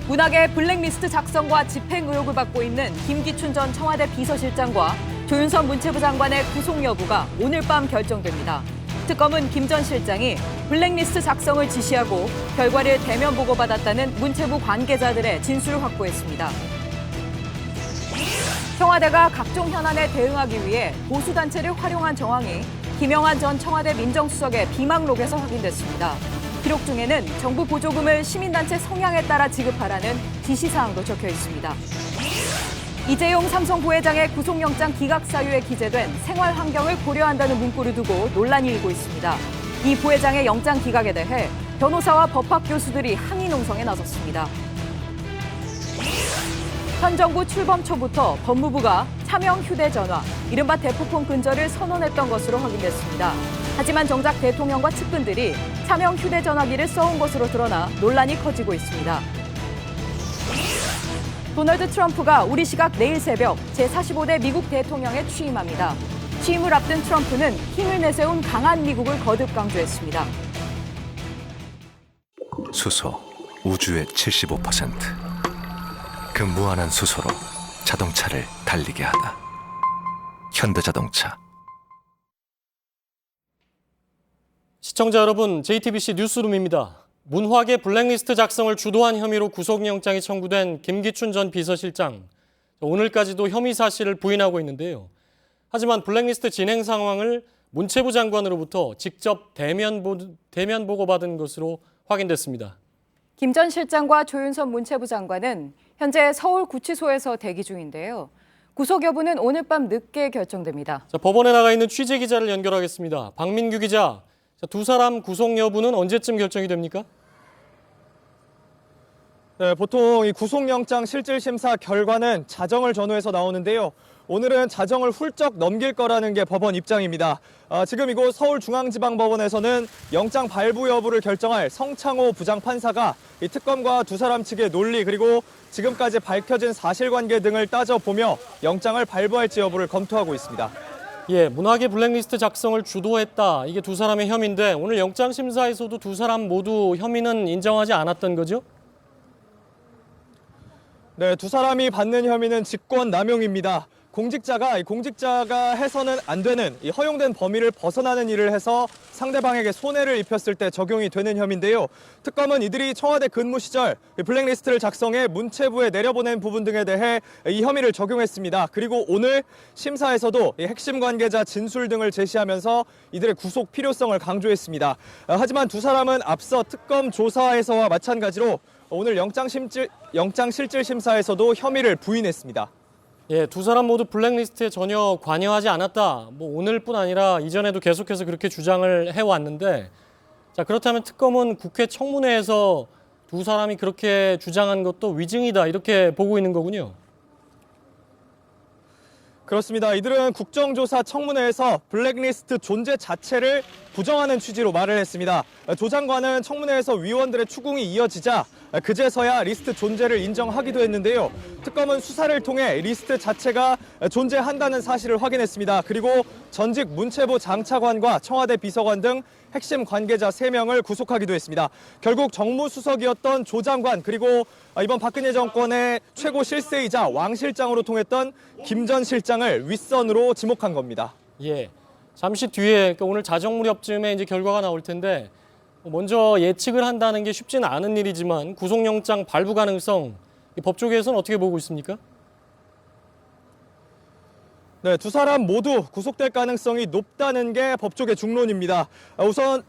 문학의 블랙리스트 작성과 집행 의혹을 받고 있는 김기춘 전 청와대 비서실장과 조윤선 문체부 장관의 구속 여부가 오늘 밤 결정됩니다. 특검은 김 전 실장이 블랙리스트 작성을 지시하고 결과를 대면 보고받았다는 문체부 관계자들의 진술을 확보했습니다. 청와대가 각종 현안에 대응하기 위해 보수단체를 활용한 정황이 김영환 전 청와대 민정수석의 비망록에서 확인됐습니다. 기록 중에는 정부 보조금을 시민단체 성향에 따라 지급하라는 지시사항도 적혀 있습니다. 이재용 삼성 부회장의 구속영장 기각 사유에 기재된 생활 환경을 고려한다는 문구를 두고 논란이 일고 있습니다. 이 부회장의 영장 기각에 대해 변호사와 법학 교수들이 항의 농성에 나섰습니다. 현 정부 출범 초부터 법무부가 차명 휴대전화, 이른바 대포폰 근절을 선언했던 것으로 확인됐습니다. 하지만 정작 대통령과 측근들이 차명 휴대전화기를 써온 것으로 드러나 논란이 커지고 있습니다. 도널드 트럼프가 우리 시각 내일 새벽 제45대 미국 대통령에 취임합니다. 취임을 앞둔 트럼프는 힘을 내세운 강한 미국을 거듭 강조했습니다. 수소, 우주의 75%. 그 무한한 수소로 자동차를 달리게 하다. 현대자동차. 시청자 여러분, JTBC 뉴스룸입니다. 문화계 블랙리스트 작성을 주도한 혐의로 구속영장이 청구된 김기춘 전 비서실장. 오늘까지도 혐의 사실을 부인하고 있는데요. 하지만 블랙리스트 진행 상황을 문체부 장관으로부터 직접 대면 보고받은 것으로 확인됐습니다. 김 전 실장과 조윤선 문체부 장관은 현재 서울구치소에서 대기 중인데요. 구속 여부는 오늘 밤 늦게 결정됩니다. 법원에 나가 있는 취재 기자를 연결하겠습니다. 박민규 기자, 두 사람 구속 여부는 언제쯤 결정이 됩니까? 네, 보통 이 구속영장 실질심사 결과는 자정을 전후해서 나오는데요. 오늘은 자정을 훌쩍 넘길 거라는 게 법원 입장입니다. 지금 이곳 서울중앙지방법원에서는 영장 발부 여부를 결정할 성창호 부장판사가 이 특검과 두 사람 측의 논리 그리고 지금까지 밝혀진 사실관계 등을 따져보며 영장을 발부할지 여부를 검토하고 있습니다. 예, 문학의 블랙리스트 작성을 주도했다. 이게 두 사람의 혐의인데 오늘 영장 심사에서도 두 사람 모두 혐의는 인정하지 않았던 거죠? 네, 두 사람이 받는 혐의는 직권남용입니다. 공직자가 해서는 안 되는 이 허용된 범위를 벗어나는 일을 해서 상대방에게 손해를 입혔을 때 적용이 되는 혐의인데요. 특검은 이들이 청와대 근무 시절 블랙리스트를 작성해 문체부에 내려보낸 부분 등에 대해 이 혐의를 적용했습니다. 그리고 오늘 심사에서도 핵심 관계자 진술 등을 제시하면서 이들의 구속 필요성을 강조했습니다. 하지만 두 사람은 앞서 특검 조사에서와 마찬가지로 오늘 영장 실질 심사에서도 혐의를 부인했습니다. 예, 두 사람 모두 블랙리스트에 전혀 관여하지 않았다. 오늘뿐 아니라 이전에도 계속해서 그렇게 주장을 해왔는데, 자, 그렇다면 특검은 국회 청문회에서 두 사람이 그렇게 주장한 것도 위증이다 이렇게 보고 있는 거군요. 그렇습니다. 이들은 국정조사 청문회에서 블랙리스트 존재 자체를 부정하는 취지로 말을 했습니다. 조 장관은 청문회에서 위원들의 추궁이 이어지자 그제서야 리스트 존재를 인정하기도 했는데요. 특검은 수사를 통해 리스트 자체가 존재한다는 사실을 확인했습니다. 그리고 전직 문체부 장차관과 청와대 비서관 등 핵심 관계자 3명을 구속하기도 했습니다. 결국 정무수석이었던 조 장관 그리고 이번 박근혜 정권의 최고 실세이자 왕 실장으로 통했던 김 전 실장을 윗선으로 지목한 겁니다. 예, 잠시 뒤에 그러니까 오늘 자정 무렵쯤에 이제 결과가 나올 텐데 먼저 예측을 한다는 게 쉽지는 않은 일이지만 구속영장 발부 가능성 법조계에서는 어떻게 보고 있습니까? 네, 두 사람 모두 구속될 가능성이 높다는 게 법조계 중론입니다. 우선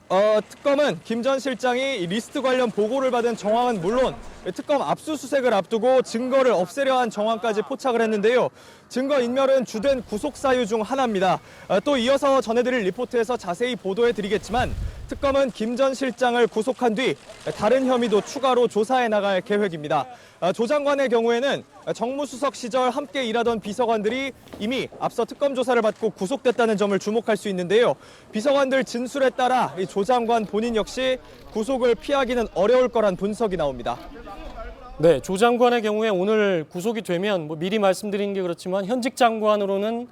특검은 김 전 실장이 리스트 관련 보고를 받은 정황은 물론 특검 압수수색을 앞두고 증거를 없애려 한 정황까지 포착을 했는데요. 증거인멸은 주된 구속 사유 중 하나입니다. 또 이어서 전해드릴 리포트에서 자세히 보도해드리겠지만 특검은 김 전 실장을 구속한 뒤 다른 혐의도 추가로 조사해 나갈 계획입니다. 조 장관의 경우에는 정무수석 시절 함께 일하던 비서관들이 이미 앞서 특검 조사를 받고 구속됐다는 점을 주목할 수 있는데요. 비서관들 진술에 따라 조 장관 본인 역시 구속을 피하기는 어려울 거란 분석이 나옵니다. 네, 조 장관의 경우에 오늘 구속이 되면 미리 말씀드린 게 그렇지만 현직 장관으로는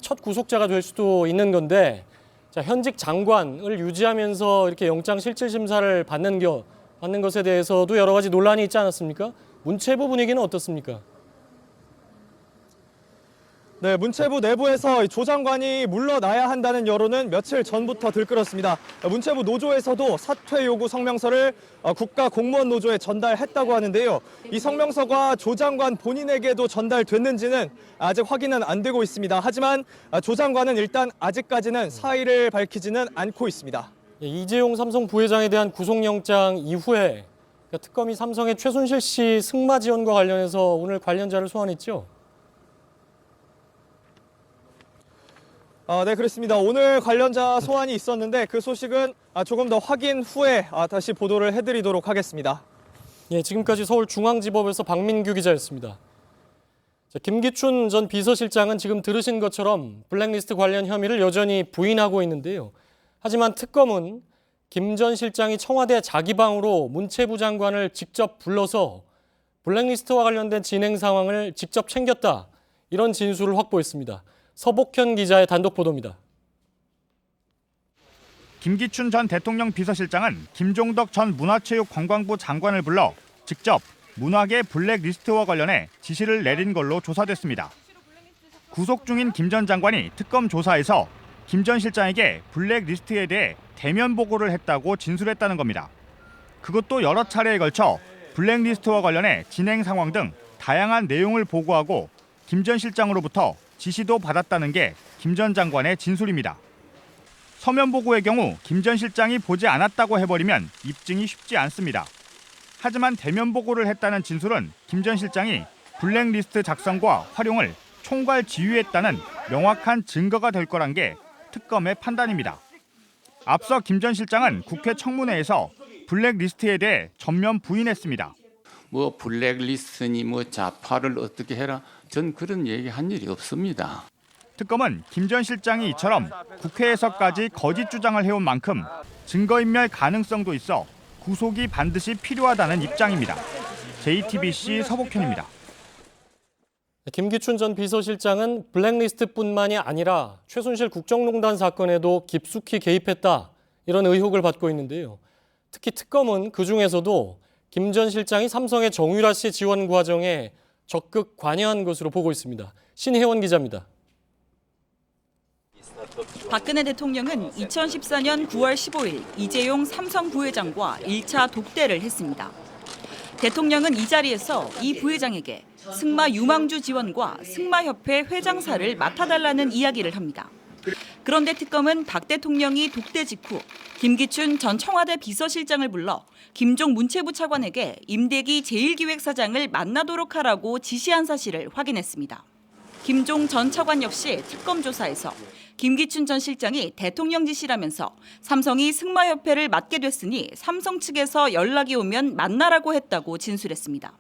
첫 구속자가 될 수도 있는 건데, 자, 현직 장관을 유지하면서 이렇게 영장 실질 심사를 받는 것에 대해서도 여러 가지 논란이 있지 않았습니까? 문체부 분위기는 어떻습니까? 네, 문체부 내부에서 조 장관이 물러나야 한다는 여론은 며칠 전부터 들끓었습니다. 문체부 노조에서도 사퇴 요구 성명서를 국가공무원노조에 전달했다고 하는데요. 이 성명서가 조 장관 본인에게도 전달됐는지는 아직 확인은 안 되고 있습니다. 하지만 조 장관은 일단 아직까지는 사의를 밝히지는 않고 있습니다. 이재용 삼성 부회장에 대한 구속영장 이후에 특검이 삼성의 최순실 씨 승마 지원과 관련해서 오늘 관련자를 소환했죠? 네, 그렇습니다. 오늘 관련자 소환이 있었는데 그 소식은 조금 더 확인 후에 다시 보도를 해드리도록 하겠습니다. 예, 지금까지 서울중앙지법에서 박민규 기자였습니다. 김기춘 전 비서실장은 지금 들으신 것처럼 블랙리스트 관련 혐의를 여전히 부인하고 있는데요. 하지만 특검은 김 전 실장이 청와대 자기 방으로 문체부 장관을 직접 불러서 블랙리스트와 관련된 진행 상황을 직접 챙겼다. 이런 진술을 확보했습니다. 서복현 기자의 단독 보도입니다. 김기춘 전 대통령 비서실장은 김종덕 전 문화체육관광부 장관을 불러 직접 문화계 블랙리스트와 관련해 지시를 내린 걸로 조사됐습니다. 구속 중인 김 전 장관이 특검 조사에서 김 전 실장에게 블랙리스트에 대해 대면 보고를 했다고 진술했다는 겁니다. 그것도 여러 차례에 걸쳐 블랙리스트와 관련해 진행 상황 등 다양한 내용을 보고하고 김 전 실장으로부터 지시도 받았다는 게 김 전 장관의 진술입니다. 서면 보고의 경우 김 전 실장이 보지 않았다고 해버리면 입증이 쉽지 않습니다. 하지만 대면 보고를 했다는 진술은 김 전 실장이 블랙리스트 작성과 활용을 총괄 지휘했다는 명확한 증거가 될 거란 게 특검의 판단입니다. 앞서 김 전 실장은 국회 청문회에서 블랙리스트에 대해 전면 부인했습니다. 뭐 블랙리스트니 뭐 좌파를 어떻게 해라. 전 그런 얘기 한 일이 없습니다. 특검은 김 전 실장이 이처럼 국회에서까지 거짓 주장을 해온 만큼 증거인멸 가능성도 있어 구속이 반드시 필요하다는 입장입니다. JTBC 서복현입니다. 김기춘 전 비서실장은 블랙리스트뿐만이 아니라 최순실 국정농단 사건에도 깊숙이 개입했다. 이런 의혹을 받고 있는데요. 특히 특검은 그중에서도 김 전 실장이 삼성의 정유라 씨 지원 과정에 적극 관여한 것으로 보고 있습니다. 신혜원 기자입니다. 박근혜 대통령은 2014년 9월 15일 이재용 삼성 부회장과 1차 독대를 했습니다. 대통령은 이 자리에서 이 부회장에게 승마 유망주 지원과 승마협회 회장사를 맡아달라는 이야기를 합니다. 그런데 특검은 박 대통령이 독대 직후 김기춘 전 청와대 비서실장을 불러 김종 문체부 차관에게 임대기 제1기획사장을 만나도록 하라고 지시한 사실을 확인했습니다. 김종 전 차관 역시 특검 조사에서 김기춘 전 실장이 대통령 지시라면서 삼성이 승마협회를 맡게 됐으니 삼성 측에서 연락이 오면 만나라고 했다고 진술했습니다.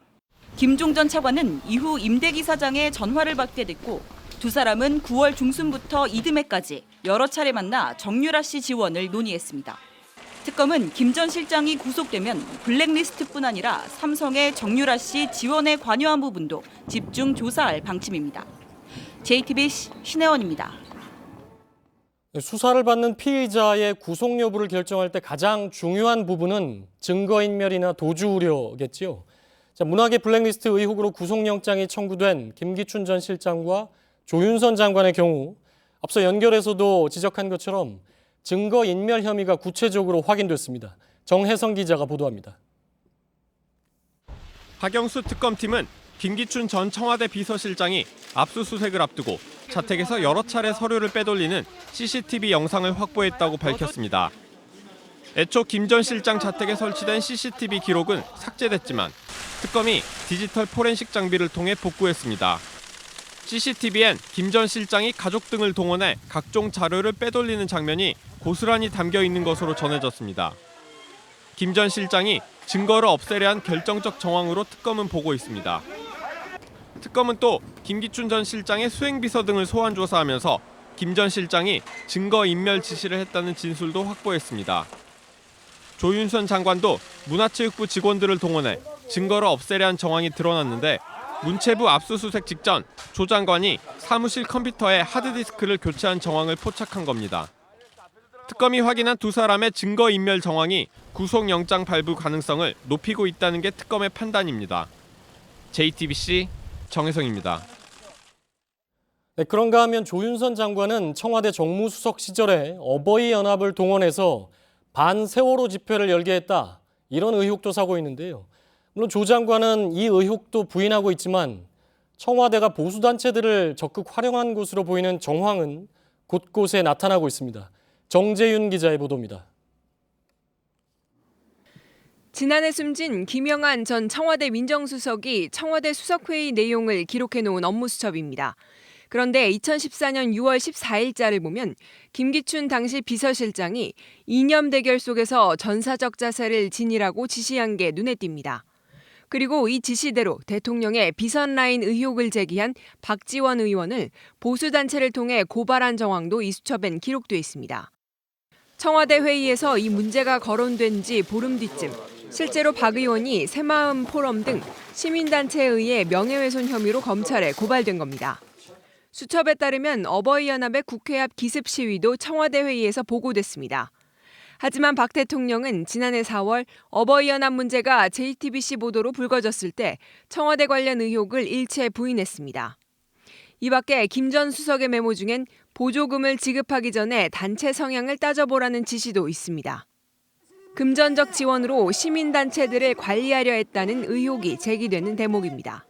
김종 전 차관은 이후 임대기 사장의 전화를 받게 됐고 두 사람은 9월 중순부터 이듬해까지 여러 차례 만나 정유라 씨 지원을 논의했습니다. 특검은 김 전 실장이 구속되면 블랙리스트뿐 아니라 삼성의 정유라 씨 지원에 관여한 부분도 집중 조사할 방침입니다. JTBC 신혜원입니다. 수사를 받는 피의자의 구속 여부를 결정할 때 가장 중요한 부분은 증거인멸이나 도주 우려겠지요. 문화계 블랙리스트 의혹으로 구속영장이 청구된 김기춘 전 실장과 조윤선 장관의 경우 앞서 연결에서도 지적한 것처럼 증거인멸 혐의가 구체적으로 확인됐습니다. 정혜성 기자가 보도합니다. 박영수 특검팀은 김기춘 전 청와대 비서실장이 압수수색을 앞두고 자택에서 여러 차례 서류를 빼돌리는 CCTV 영상을 확보했다고 밝혔습니다. 애초 김 전 실장 자택에 설치된 CCTV 기록은 삭제됐지만 특검이 디지털 포렌식 장비를 통해 복구했습니다. CCTV엔 김 전 실장이 가족 등을 동원해 각종 자료를 빼돌리는 장면이 고스란히 담겨 있는 것으로 전해졌습니다. 김 전 실장이 증거를 없애려 한 결정적 정황으로 특검은 보고 있습니다. 특검은 또 김기춘 전 실장의 수행비서 등을 소환 조사하면서 김 전 실장이 증거인멸 지시를 했다는 진술도 확보했습니다. 조윤선 장관도 문화체육부 직원들을 동원해 증거를 없애려 한 정황이 드러났는데 문체부 압수수색 직전 조 장관이 사무실 컴퓨터에 하드디스크를 교체한 정황을 포착한 겁니다. 특검이 확인한 두 사람의 증거인멸 정황이 구속영장 발부 가능성을 높이고 있다는 게 특검의 판단입니다. JTBC 정혜성입니다. 네, 그런가 하면 조윤선 장관은 청와대 정무수석 시절에 어버이 연합을 동원해서 반세월호 집회를 열게 했다. 이런 의혹도 사고 있는데요. 물론 조 장관은 이 의혹도 부인하고 있지만 청와대가 보수단체들을 적극 활용한 것으로 보이는 정황은 곳곳에 나타나고 있습니다. 정재윤 기자의 보도입니다. 지난해 숨진 김영한 전 청와대 민정수석이 청와대 수석회의 내용을 기록해놓은 업무수첩입니다. 그런데 2014년 6월 14일자를 보면 김기춘 당시 비서실장이 이념 대결 속에서 전사적 자세를 지니라고 지시한 게 눈에 띕니다. 그리고 이 지시대로 대통령의 비선 라인 의혹을 제기한 박지원 의원을 보수단체를 통해 고발한 정황도 이 수첩엔 기록돼 있습니다. 청와대 회의에서 이 문제가 거론된 지 보름 뒤쯤 실제로 박 의원이 새마음 포럼 등 시민단체에 의해 명예훼손 혐의로 검찰에 고발된 겁니다. 수첩에 따르면 어버이연합의 국회 앞 기습 시위도 청와대 회의에서 보고됐습니다. 하지만 박 대통령은 지난해 4월 어버이연합 문제가 JTBC 보도로 불거졌을 때 청와대 관련 의혹을 일체 부인했습니다. 이 밖에 김 전 수석의 메모 중엔 보조금을 지급하기 전에 단체 성향을 따져보라는 지시도 있습니다. 금전적 지원으로 시민단체들을 관리하려 했다는 의혹이 제기되는 대목입니다.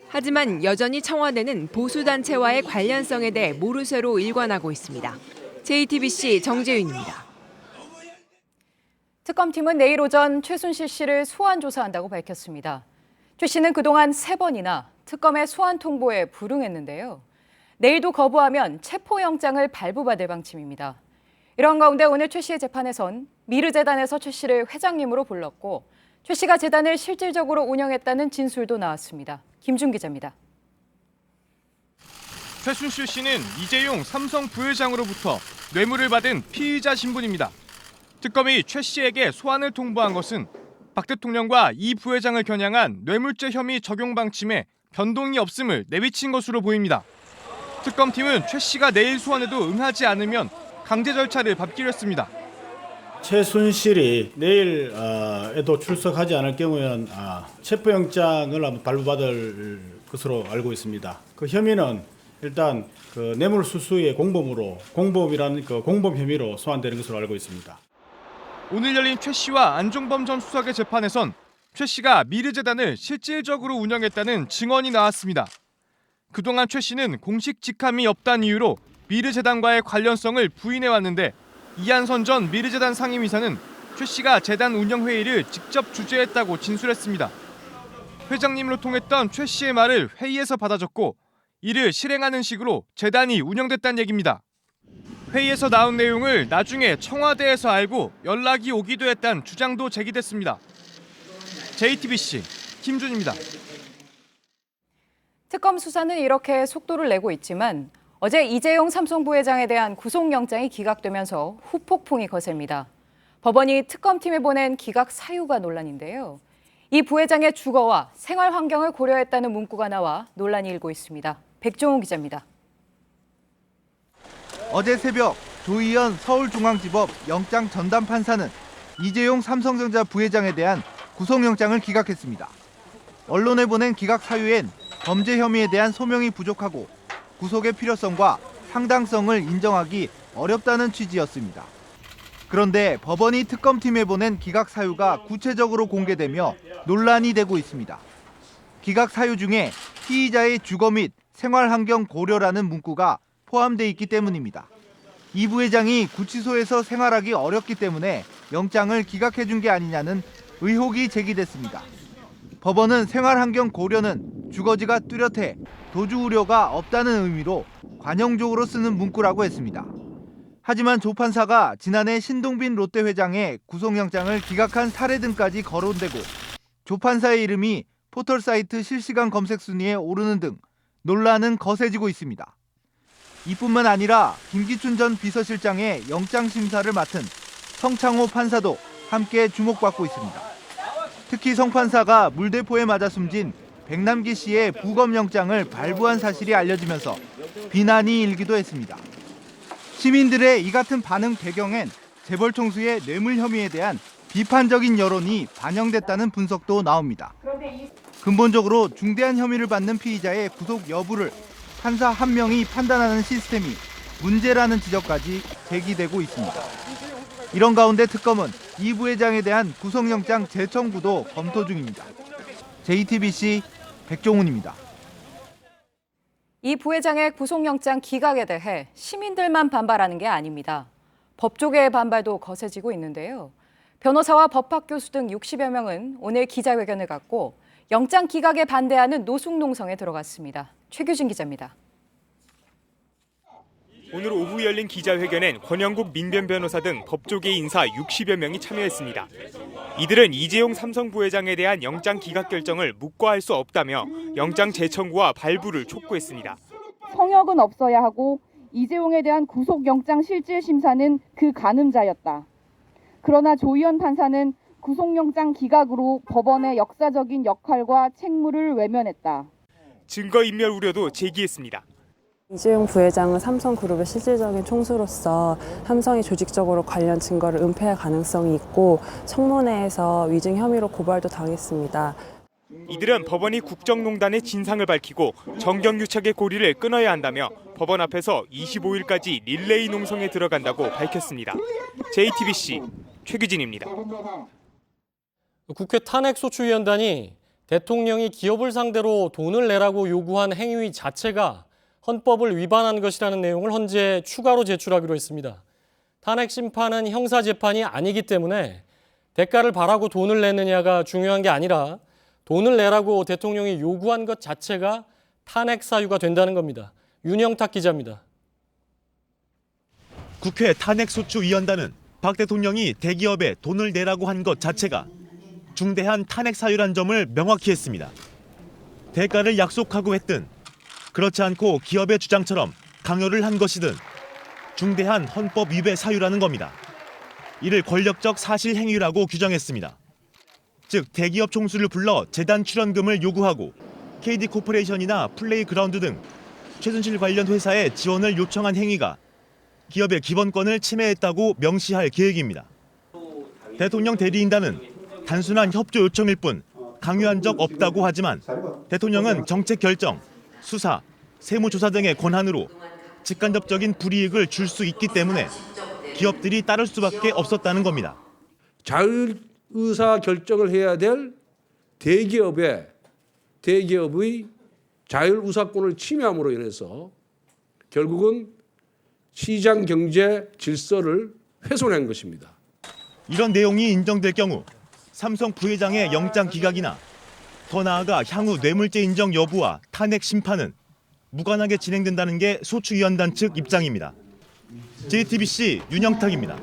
하지만 여전히 청와대는 보수단체와의 관련성에 대해 모르쇠로 일관하고 있습니다. JTBC 정재윤입니다. 특검팀은 내일 오전 최순실 씨를 소환 조사한다고 밝혔습니다. 최 씨는 그동안 3번이나 특검의 소환 통보에 불응했는데요. 내일도 거부하면 체포영장을 발부받을 방침입니다. 이런 가운데 오늘 최 씨의 재판에선 미르재단에서 최 씨를 회장님으로 불렀고 최 씨가 재단을 실질적으로 운영했다는 진술도 나왔습니다. 김준 기자입니다. 최순실 씨는 이재용 삼성 부회장으로부터 뇌물을 받은 피의자 신분입니다. 특검이 최 씨에게 소환을 통보한 것은 박 대통령과 이 부회장을 겨냥한 뇌물죄 혐의 적용 방침에 변동이 없음을 내비친 것으로 보입니다. 특검팀은 최 씨가 내일 소환에도 응하지 않으면 강제 절차를 밟기로 했습니다. 최순실이 내일에도 출석하지 않을 경우에는 체포영장을 발부받을 것으로 알고 있습니다. 그 혐의는 일단 그 뇌물수수의 공범이라는 그 공범 혐의로 소환되는 것으로 알고 있습니다. 오늘 열린 최 씨와 안종범 전 수석의 재판에선 최 씨가 미르재단을 실질적으로 운영했다는 증언이 나왔습니다. 그동안 최 씨는 공식 직함이 없다는 이유로 미르재단과의 관련성을 부인해왔는데 이한선 전 미르재단 상임이사는 최 씨가 재단 운영회의를 직접 주재했다고 진술했습니다. 회장님으로 통했던 최 씨의 말을 회의에서 받아줬고 이를 실행하는 식으로 재단이 운영됐다는 얘기입니다. 회의에서 나온 내용을 나중에 청와대에서 알고 연락이 오기도 했다는 주장도 제기됐습니다. JTBC 김준입니다. 특검 수사는 이렇게 속도를 내고 있지만 어제 이재용 삼성 부회장에 대한 구속영장이 기각되면서 후폭풍이 거셉니다. 법원이 특검팀에 보낸 기각 사유가 논란인데요. 이 부회장의 주거와 생활 환경을 고려했다는 문구가 나와 논란이 일고 있습니다. 백종훈 기자입니다. 어제 새벽 조희연 서울중앙지법 영장 전담 판사는 이재용 삼성전자 부회장에 대한 구속영장을 기각했습니다. 언론에 보낸 기각 사유엔 범죄 혐의에 대한 소명이 부족하고 구속의 필요성과 상당성을 인정하기 어렵다는 취지였습니다. 그런데 법원이 특검팀에 보낸 기각 사유가 구체적으로 공개되며 논란이 되고 있습니다. 기각 사유 중에 피의자의 주거 및 생활 환경 고려라는 문구가 포함돼 있기 때문입니다. 이 부회장이 구치소에서 생활하기 어렵기 때문에 영장을 기각해 준 게 아니냐는 의혹이 제기됐습니다. 법원은 생활 환경 고려는 주거지가 뚜렷해 도주 우려가 없다는 의미로 관용적으로 쓰는 문구라고 했습니다. 하지만 조 판사가 지난해 신동빈 롯데 회장의 구속영장을 기각한 사례 등까지 거론되고 조 판사의 이름이 포털사이트 실시간 검색 순위에 오르는 등 논란은 거세지고 있습니다. 이뿐만 아니라 김기춘 전 비서실장의 영장 심사를 맡은 성창호 판사도 함께 주목받고 있습니다. 특히 성 판사가 물대포에 맞아 숨진 백남기 씨의 부검영장을 발부한 사실이 알려지면서 비난이 일기도 했습니다. 시민들의 이 같은 반응 배경엔 재벌 총수의 뇌물 혐의에 대한 비판적인 여론이 반영됐다는 분석도 나옵니다. 근본적으로 중대한 혐의를 받는 피의자의 구속 여부를 판사 한 명이 판단하는 시스템이 문제라는 지적까지 제기되고 있습니다. 이런 가운데 특검은 이 부회장에 대한 구속영장 재청구도 검토 중입니다. JTBC 백종훈입니다. 이 부회장의 구속영장 기각에 대해 시민들만 반발하는 게 아닙니다. 법조계의 반발도 거세지고 있는데요. 변호사와 법학 교수 등 60여 명은 오늘 기자회견을 갖고 영장 기각에 반대하는 노숙농성에 들어갔습니다. 최규진 기자입니다. 오늘 오후 열린 기자회견엔 권영국 민변 변호사 등 법조계 인사 60여 명이 참여했습니다. 이들은 이재용 삼성 부회장에 대한 영장 기각 결정을 묵과할 수 없다며 영장 재청구와 발부를 촉구했습니다. 성역은 없어야 하고 이재용에 대한 구속영장 실질심사는 그 가늠자였다. 그러나 조희연 판사는 구속영장 기각으로 법원의 역사적인 역할과 책무를 외면했다. 증거인멸 우려도 제기했습니다. 이재용 부회장은 삼성그룹의 실질적인 총수로서 삼성이 조직적으로 관련 증거를 은폐할 가능성이 있고 청문회에서 위증 혐의로 고발도 당했습니다. 이들은 법원이 국정농단의 진상을 밝히고 정경유착의 고리를 끊어야 한다며 법원 앞에서 25일까지 릴레이 농성에 들어간다고 밝혔습니다. JTBC 최규진입니다. 국회 탄핵소추위원단이 대통령이 기업을 상대로 돈을 내라고 요구한 행위 자체가 헌법을 위반한 것이라는 내용을 헌재에 추가로 제출하기로 했습니다. 탄핵 심판은 형사재판이 아니기 때문에 대가를 바라고 돈을 내느냐가 중요한 게 아니라 돈을 내라고 대통령이 요구한 것 자체가 탄핵 사유가 된다는 겁니다. 윤영탁 기자입니다. 국회 탄핵소추위원단은 박 대통령이 대기업에 돈을 내라고 한 것 자체가 중대한 탄핵 사유란 점을 명확히 했습니다. 대가를 약속하고 했든 그렇지 않고 기업의 주장처럼 강요를 한 것이든 중대한 헌법 위배 사유라는 겁니다. 이를 권력적 사실 행위라고 규정했습니다. 즉 대기업 총수를 불러 재단 출연금을 요구하고 KD코퍼레이션이나 플레이그라운드 등 최순실 관련 회사에 지원을 요청한 행위가 기업의 기본권을 침해했다고 명시할 계획입니다. 대통령 대리인단은 단순한 협조 요청일 뿐 강요한 적 없다고 하지만 대통령은 정책 결정, 수사, 세무조사 등의 권한으로 직간접적인 불이익을 줄 수 있기 때문에 기업들이 따를 수밖에 없었다는 겁니다. 자율의사 결정을 해야 될 대기업의 자율의사권을 침해함으로 인해서 결국은 시장 경제 질서를 훼손한 것입니다. 이런 내용이 인정될 경우 삼성 부회장의 영장 기각이나 더 나아가 향후 뇌물죄 인정 여부와 탄핵 심판은 무관하게 진행된다는 게 소추위원단 측 입장입니다. JTBC 윤영탁입니다.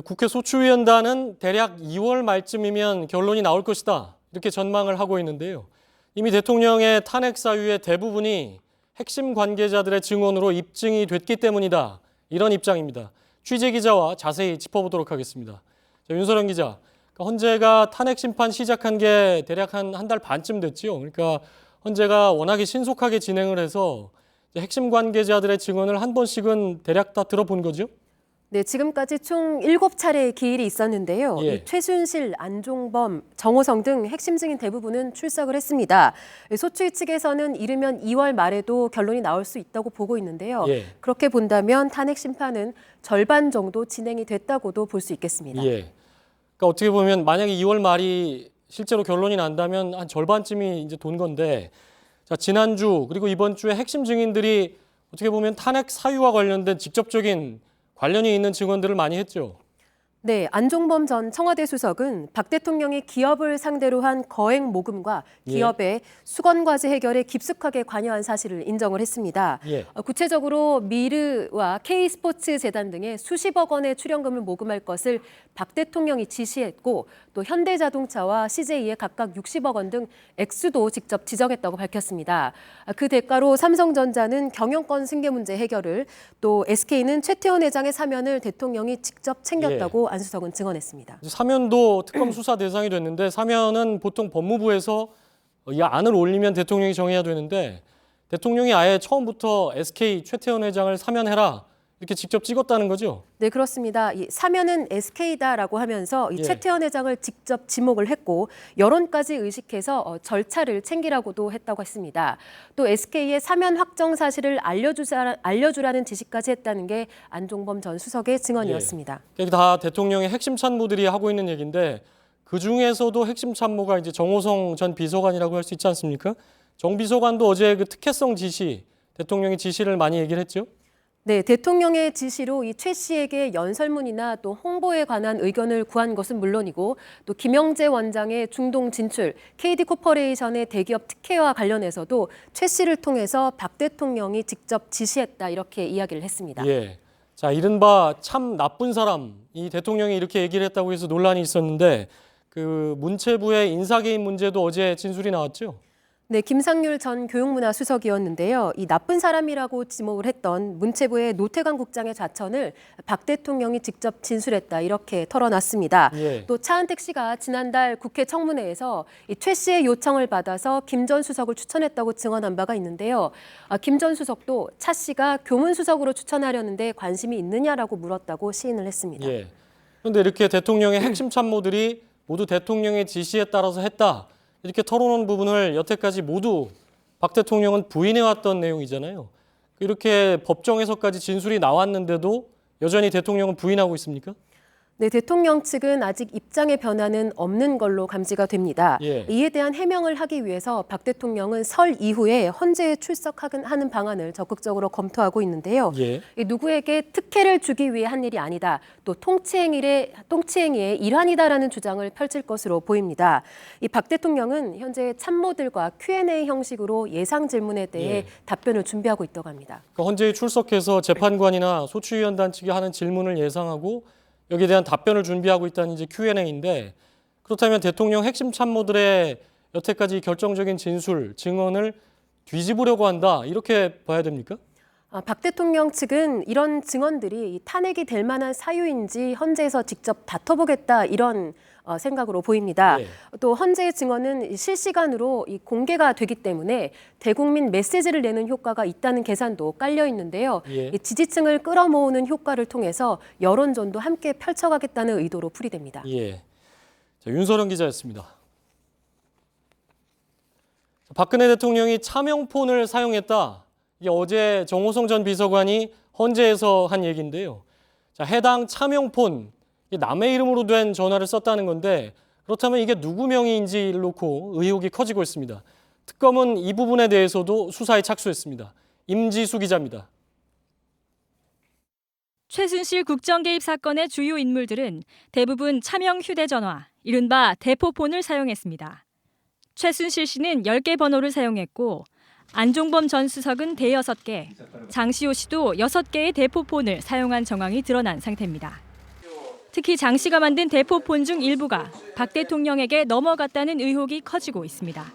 국회 소추위원단은 대략 2월 말쯤이면 결론이 나올 것이다 이렇게 전망을 하고 있는데요. 이미 대통령의 탄핵 사유의 대부분이 핵심 관계자들의 증언으로 입증이 됐기 때문이다. 이런 입장입니다. 취재 기자와 자세히 짚어보도록 하겠습니다. 자, 윤서령 기자, 헌재가 탄핵 심판 시작한 게 대략 한 달 반쯤 됐지요. 그러니까 헌재가 워낙에 신속하게 진행을 해서 핵심 관계자들의 증언을 한 번씩은 대략 다 들어본 거죠? 네, 지금까지 총 7차례의 기일이 있었는데요. 예. 이 최순실, 안종범, 정호성 등 핵심 증인 대부분은 출석을 했습니다. 소추위 측에서는 이르면 2월 말에도 결론이 나올 수 있다고 보고 있는데요. 예. 그렇게 본다면 탄핵 심판은 절반 정도 진행이 됐다고도 볼 수 있겠습니다. 예. 그러니까 어떻게 보면 만약에 2월 말이 실제로 결론이 난다면 한 절반쯤이 이제 돈 건데, 자, 지난주 그리고 이번 주에 핵심 증인들이 어떻게 보면 탄핵 사유와 관련된 직접적인 관련이 있는 증언들을 많이 했죠. 네, 안종범 전 청와대 수석은 박 대통령이 기업을 상대로 한 거액 모금과 기업의 수건과제 해결에 깊숙하게 관여한 사실을 인정을 했습니다. 예. 구체적으로 미르와 K스포츠재단 등의 수십억 원의 출연금을 모금할 것을 박 대통령이 지시했고 또 현대자동차와 CJ에 각각 60억 원 등 액수도 직접 지정했다고 밝혔습니다. 그 대가로 삼성전자는 경영권 승계 문제 해결을, 또 SK는 최태원 회장의 사면을 대통령이 직접 챙겼다고 안 수석은 증언했습니다. 사면도 특검 수사 대상이 됐는데, 사면은 보통 법무부에서 이 안을 올리면 대통령이 정해야 되는데 대통령이 아예 처음부터 SK 최태원 회장을 사면해라 이렇게 직접 찍었다는 거죠? 네, 그렇습니다. 이 사면은 SK다라고 하면서 이 최태원 회장을 직접 지목을 했고 여론까지 의식해서 절차를 챙기라고도 했다고 했습니다. 또 SK의 사면 확정 사실을 알려주라는 지시까지 했다는 게 안종범 전 수석의 증언이었습니다. 이게 다 대통령의 핵심 참모들이 하고 있는 얘기인데 그중에서도 핵심 참모가 이제 정호성 전 비서관이라고 할 수 있지 않습니까? 정 비서관도 어제 그 특혜성 지시, 대통령의 지시를 많이 얘기를 했죠? 네, 대통령의 지시로 이 최 씨에게 연설문이나 또 홍보에 관한 의견을 구한 것은 물론이고 또 김영재 원장의 중동 진출, KD코퍼레이션의 대기업 특혜와 관련해서도 최 씨를 통해서 박 대통령이 직접 지시했다 이렇게 이야기를 했습니다. 예. 자, 이른바 참 나쁜 사람, 이 대통령이 이렇게 얘기를 했다고 해서 논란이 있었는데 그 문체부의 인사개입 문제도 어제 진술이 나왔죠? 네, 김상률 전 교육문화수석이었는데요. 이 나쁜 사람이라고 지목을 했던 문체부의 노태관 국장의 좌천을 박 대통령이 직접 진술했다 이렇게 털어놨습니다. 또 차은택 씨가 지난달 국회 청문회에서 이 최 씨의 요청을 받아서 김 전 수석을 추천했다고 증언한 바가 있는데요. 김 전 수석도 차 씨가 교문수석으로 추천하려는데 관심이 있느냐라고 물었다고 시인을 했습니다. 그런데 이렇게 대통령의 핵심 참모들이 모두 대통령의 지시에 따라서 했다. 이렇게 털어놓은 부분을 여태까지 모두 박 대통령은 부인해왔던 내용이잖아요. 이렇게 법정에서까지 진술이 나왔는데도 여전히 대통령은 부인하고 있습니까? 네, 대통령 측은 아직 입장의 변화는 없는 걸로 감지가 됩니다. 이에 대한 해명을 하기 위해서 박 대통령은 설 이후에 헌재에 출석하는 방안을 적극적으로 검토하고 있는데요. 누구에게 특혜를 주기 위해 한 일이 아니다. 또 통치행위의 일환이다라는 주장을 펼칠 것으로 보입니다. 이 박 대통령은 현재 참모들과 Q&A 형식으로 예상 질문에 대해 답변을 준비하고 있다고 합니다. 그러니까 헌재에 출석해서 재판관이나 소추위원단 측이 하는 질문을 예상하고 여기에 대한 답변을 준비하고 있다는 이제 Q&A인데 그렇다면 대통령 핵심 참모들의 여태까지 결정적인 진술, 증언을 뒤집으려고 한다 이렇게 봐야 됩니까? 박 대통령 측은 이런 증언들이 탄핵이 될 만한 사유인지 헌재에서 직접 다퉈보겠다 이런 생각으로 보입니다. 또 헌재의 증언은 실시간으로 공개가 되기 때문에 대국민 메시지를 내는 효과가 있다는 계산도 깔려 있는데요. 지지층을 끌어모으는 효과를 통해서 여론전도 함께 펼쳐가겠다는 의도로 풀이됩니다. 자, 윤서령 기자였습니다. 박근혜 대통령이 차명폰을 사용했다. 이게 어제 정호성 전 비서관이 헌재에서 한 얘기인데요. 자, 해당 차명폰, 남의 이름으로 된 전화를 썼다는 건데 그렇다면 이게 누구 명의인지를 놓고 의혹이 커지고 있습니다. 특검은 이 부분에 대해서도 수사에 착수했습니다. 임지수 기자입니다. 최순실 국정 개입 사건의 주요 인물들은 대부분 차명 휴대전화, 이른바 대포폰을 사용했습니다. 최순실 씨는 10개 번호를 사용했고 안종범 전 수석은 대여섯 개, 장시호 씨도 6개의 대포폰을 사용한 정황이 드러난 상태입니다. 특히 장 씨가 만든 대포폰 중 일부가 박 대통령에게 넘어갔다는 의혹이 커지고 있습니다.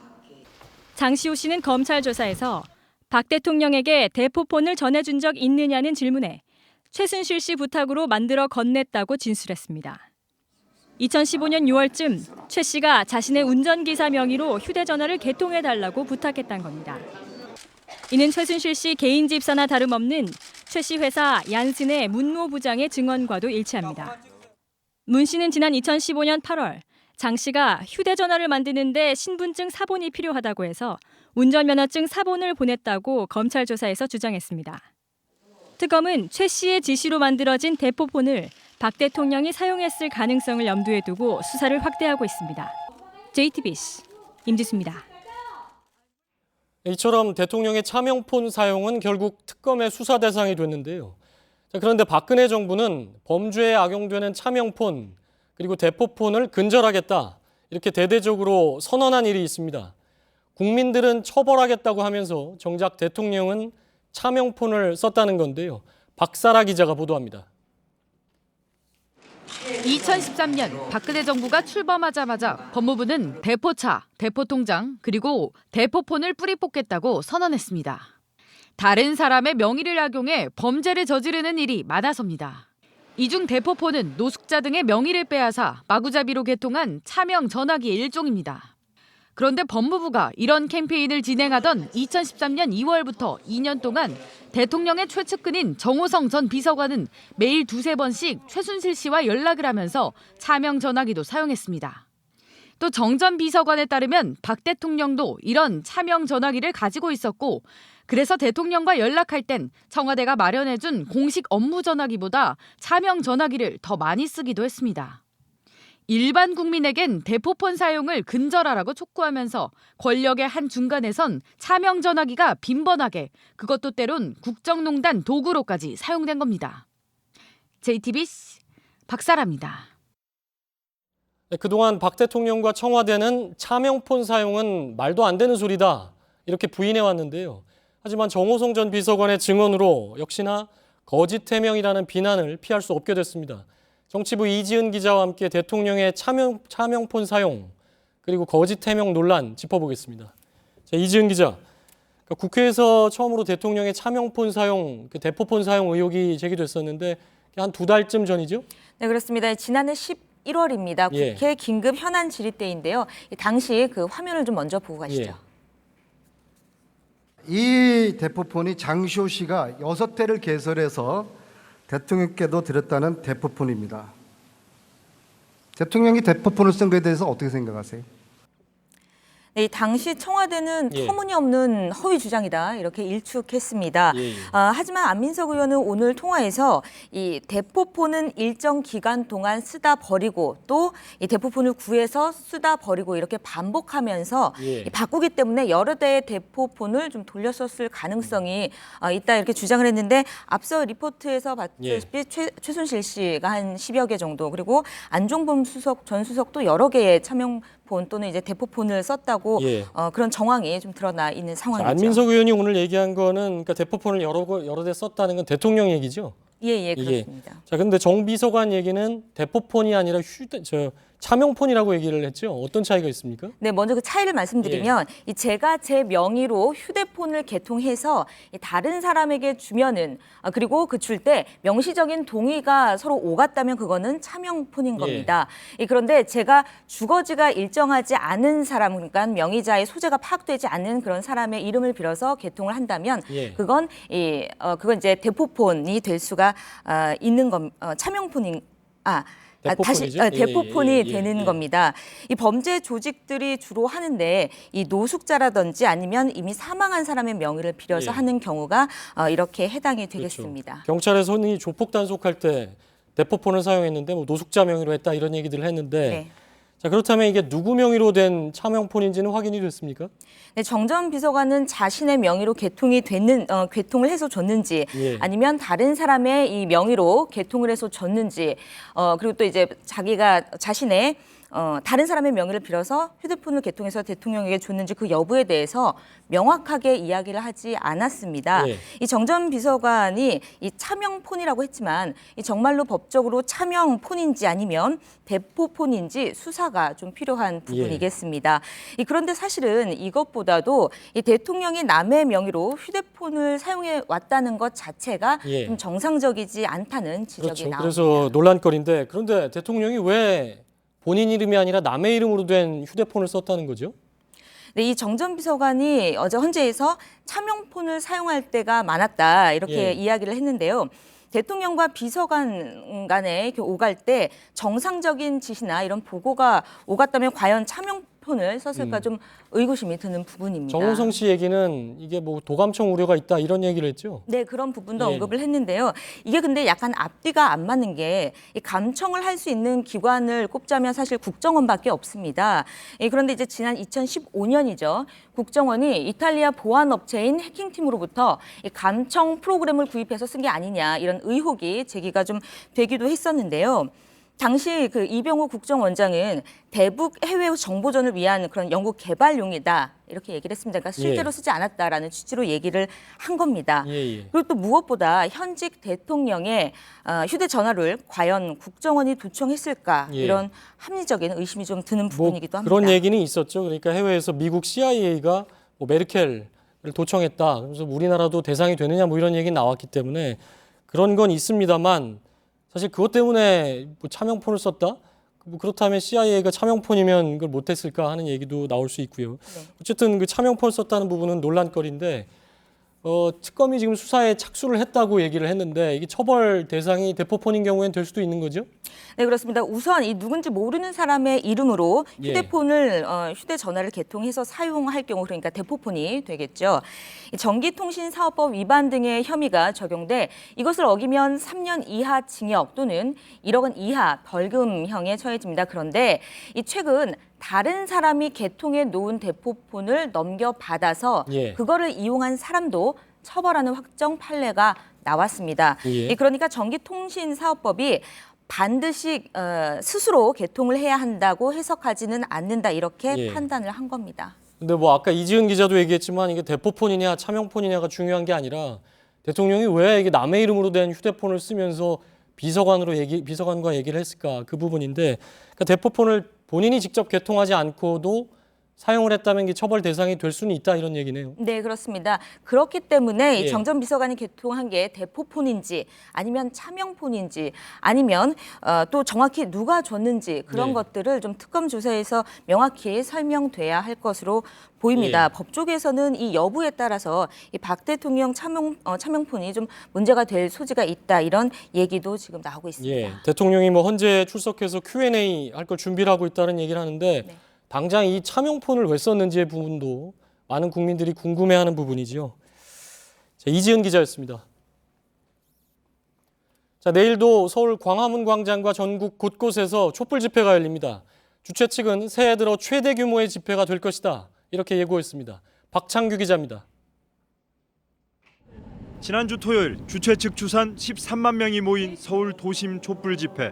장시호 씨는 검찰 조사에서 박 대통령에게 대포폰을 전해준 적 있느냐는 질문에 최순실 씨 부탁으로 만들어 건넸다고 진술했습니다. 2015년 6월쯤 최 씨가 자신의 운전기사 명의로 휴대전화를 개통해달라고 부탁했던 겁니다. 이는 최순실 씨 개인 집사나 다름없는 최 씨 회사 얀슨의 문모 부장의 증언과도 일치합니다. 문 씨는 지난 2015년 8월 장 씨가 휴대전화를 만드는데 신분증 사본이 필요하다고 해서 운전면허증 사본을 보냈다고 검찰 조사에서 주장했습니다. 특검은 최 씨의 지시로 만들어진 대포폰을 박 대통령이 사용했을 가능성을 염두에 두고 수사를 확대하고 있습니다. JTBC 임지수입니다. 이처럼 대통령의 차명폰 사용은 결국 특검의 수사 대상이 됐는데요. 자, 그런데 박근혜 정부는 범죄에 악용되는 차명폰 그리고 대포폰을 근절하겠다 이렇게 대대적으로 선언한 일이 있습니다. 국민들은 처벌하겠다고 하면서 정작 대통령은 차명폰을 썼다는 건데요. 박사라 기자가 보도합니다. 2013년 박근혜 정부가 출범하자마자 법무부는 대포차, 대포통장 그리고 대포폰을 뿌리 뽑겠다고 선언했습니다. 다른 사람의 명의를 악용해 범죄를 저지르는 일이 많아서입니다. 이 중 대포폰은 노숙자 등의 명의를 빼앗아 마구잡이로 개통한 차명 전화기의 일종입니다. 그런데 법무부가 이런 캠페인을 진행하던 2013년 2월부터 2년 동안 대통령의 최측근인 정호성 전 비서관은 매일 2-3번씩 최순실 씨와 연락을 하면서 차명 전화기도 사용했습니다. 또 정 전 비서관에 따르면 박 대통령도 이런 차명 전화기를 가지고 있었고 그래서 대통령과 연락할 땐 청와대가 마련해준 공식 업무 전화기보다 차명 전화기를 더 많이 쓰기도 했습니다. 일반 국민에겐 대포폰 사용을 근절하라고 촉구하면서 권력의 한 중간에선 차명 전화기가 빈번하게 그것도 때론 국정농단 도구로까지 사용된 겁니다. JTBC 박사라입니다. 네, 그동안 박 대통령과 청와대는 차명폰 사용은 말도 안 되는 소리다 이렇게 부인해 왔는데요. 하지만 정호성 전 비서관의 증언으로 역시나 거짓 해명이라는 비난을 피할 수 없게 됐습니다. 정치부 이지은 기자와 함께 대통령의 차명폰 사용 그리고 거짓 해명 논란 짚어보겠습니다. 자, 이지은 기자, 그러니까 국회에서 처음으로 대통령의 차명폰 사용, 대포폰 사용 의혹이 제기됐었는데 한 2달쯤 전이죠? 네, 그렇습니다. 지난해 11월입니다. 국회 긴급 현안 질의 때인데요. 당시 그 화면을 좀 먼저 보고 가시죠. 이 대포폰이 장시호 씨가 6대를 개설해서 대통령께도 드렸다는 대포폰입니다. 대통령이 대포폰을 쓴 것에 대해서 어떻게 생각하세요? 네, 당시 청와대는 터무니없는 허위 주장이다 이렇게 일축했습니다. 하지만 안민석 의원은 오늘 통화에서 이 대포폰은 일정 기간 동안 쓰다 버리고 또 이 대포폰을 구해서 쓰다 버리고 이렇게 반복하면서 바꾸기 때문에 여러 대의 대포폰을 좀 돌렸었을 가능성이 있다 이렇게 주장을 했는데 앞서 리포트에서 봤다시피 최순실 씨가 한 10여 개 정도 그리고 안종범 전 수석도 여러 개의 차명폰 또는 이제 대포폰을 썼다고 그런 정황이 좀 드러나 있는 상황이죠. 안민석 의원이 오늘 얘기한 거는 그러니까 대포폰을 여러 대 썼다는 건 대통령 얘기죠? 예, 그렇습니다. 자, 근데 정 비서관 얘기는 대포폰이 아니라 차명폰이라고 얘기를 했죠. 어떤 차이가 있습니까? 네, 먼저 그 차이를 말씀드리면 제가 제 명의로 휴대폰을 개통해서 다른 사람에게 주면은 그리고 그 줄 때 명시적인 동의가 서로 오갔다면 그거는 차명폰인 겁니다. 그런데 제가 주거지가 일정하지 않은 사람, 그러니까 명의자의 소재가 파악되지 않는 그런 사람의 이름을 빌어서 개통을 한다면 그건 이제 대포폰이 될 수가 있는 차명폰인 대포폰이 되는 겁니다. 이 범죄 조직들이 주로 하는데 이 노숙자라든지 아니면 이미 사망한 사람의 명의를 빌어서 하는 경우가 이렇게 해당이 되겠습니다. 그렇죠. 경찰에서 흔히 조폭 단속할 때 대포폰을 사용했는데 뭐 노숙자 명의로 했다 이런 얘기들을 했는데 자, 그렇다면 이게 누구 명의로 된 차명폰인지는 확인이 됐습니까? 네, 정 전 비서관은 자신의 명의로 개통을 해서 줬는지 아니면 다른 사람의 이 명의로 개통을 해서 줬는지 그리고 또 이제 자기가 자신의 다른 사람의 명의를 빌어서 휴대폰을 개통해서 대통령에게 줬는지 그 여부에 대해서 명확하게 이야기를 하지 않았습니다. 이 정 전 비서관이 이 차명폰이라고 했지만 이 정말로 법적으로 차명폰인지 아니면 대포폰인지 수사가 좀 필요한 부분이겠습니다. 그런데 사실은 이것보다도 이 대통령이 남의 명의로 휴대폰을 사용해 왔다는 것 자체가 좀 정상적이지 않다는 지적이 나옵니다. 그래서 논란거리인데 그런데 대통령이 왜 본인 이름이 아니라 남의 이름으로 된 휴대폰을 썼다는 거죠? 네, 이 정 전 비서관이 어제 헌재에서 차명폰을 사용할 때가 많았다 이렇게 이야기를 했는데요. 대통령과 비서관 간에 오갈 때 정상적인 지시나 이런 보고가 오갔다면 과연 차명폰을 썼을까 좀 의구심이 드는 부분입니다. 정호성 씨 얘기는 이게 뭐 도감청 우려가 있다 이런 얘기를 했죠? 네, 그런 부분도 언급을 했는데요. 이게 근데 약간 앞뒤가 안 맞는 게 이 감청을 할 수 있는 기관을 꼽자면 사실 국정원밖에 없습니다. 그런데 이제 지난 2015년이죠. 국정원이 이탈리아 보안 업체인 해킹팀으로부터 이 감청 프로그램을 구입해서 쓴 게 아니냐 이런 의혹이 제기가 좀 되기도 했었는데요. 당시 그 이병호 국정원장은 대북 해외 정보전을 위한 그런 연구 개발용이다 이렇게 얘기를 했습니다. 그러니까 실제로 쓰지 않았다라는 취지로 얘기를 한 겁니다. 그리고 또 무엇보다 현직 대통령의 휴대전화를 과연 국정원이 도청했을까 이런 합리적인 의심이 좀 드는 부분이기도 합니다. 그런 얘기는 있었죠. 그러니까 해외에서 미국 CIA가 뭐 메르켈을 도청했다. 그래서 우리나라도 대상이 되느냐 뭐 이런 얘기 나왔기 때문에 그런 건 있습니다만 사실 그것 때문에 뭐 차명폰을 썼다? 뭐 그렇다면 CIA가 차명폰이면 그걸 못했을까 하는 얘기도 나올 수 있고요. 어쨌든 그 차명폰 썼다는 부분은 논란거리인데 특검이 지금 수사에 착수를 했다고 얘기를 했는데 이게 처벌 대상이 대포폰인 경우엔 될 수도 있는 거죠? 네, 그렇습니다. 우선 이 누군지 모르는 사람의 이름으로 휴대전화를 개통해서 사용할 경우, 그러니까 대포폰이 되겠죠. 전기통신사업법 위반 등의 혐의가 적용돼 이것을 어기면 3년 이하 징역 또는 1억 원 이하 벌금형에 처해집니다. 그런데 최근 다른 사람이 개통해 놓은 대포폰을 넘겨받아서 그거를 이용한 사람도 처벌하는 확정 판례가 나왔습니다. 그러니까 전기통신사업법이 반드시 스스로 개통을 해야 한다고 해석하지는 않는다, 이렇게 판단을 한 겁니다. 근데 뭐 아까 이지은 기자도 얘기했지만 이게 대포폰이냐 차명폰이냐가 중요한 게 아니라 대통령이 왜 이게 남의 이름으로 된 휴대폰을 쓰면서 비서관과 얘기를 했을까, 그 부분인데, 그러니까 대포폰을 본인이 직접 개통하지 않고도 사용을 했다면 이게 처벌 대상이 될 수는 있다, 이런 얘기네요. 네, 그렇습니다. 그렇기 때문에 정 전 비서관이 개통한 게 대포폰인지 아니면 차명폰인지 아니면 또 정확히 누가 줬는지 그런 것들을 좀 특검 조사에서 명확히 설명돼야 할 것으로 보입니다. 법조계에서는 이 여부에 따라서 이 박 대통령 차명폰이 좀 문제가 될 소지가 있다, 이런 얘기도 지금 나오고 있습니다. 대통령이 뭐 헌재 출석해서 Q&A 할 걸 준비를 하고 있다는 얘기를 하는데 당장 이 차명폰을 왜 썼는지의 부분도 많은 국민들이 궁금해하는 부분이죠. 자, 이지은 기자였습니다. 자, 내일도 서울 광화문 광장과 전국 곳곳에서 촛불 집회가 열립니다. 주최 측은 새해 들어 최대 규모의 집회가 될 것이다, 이렇게 예고했습니다. 박창규 기자입니다. 지난주 토요일 주최 측 추산 13만 명이 모인 서울 도심 촛불 집회.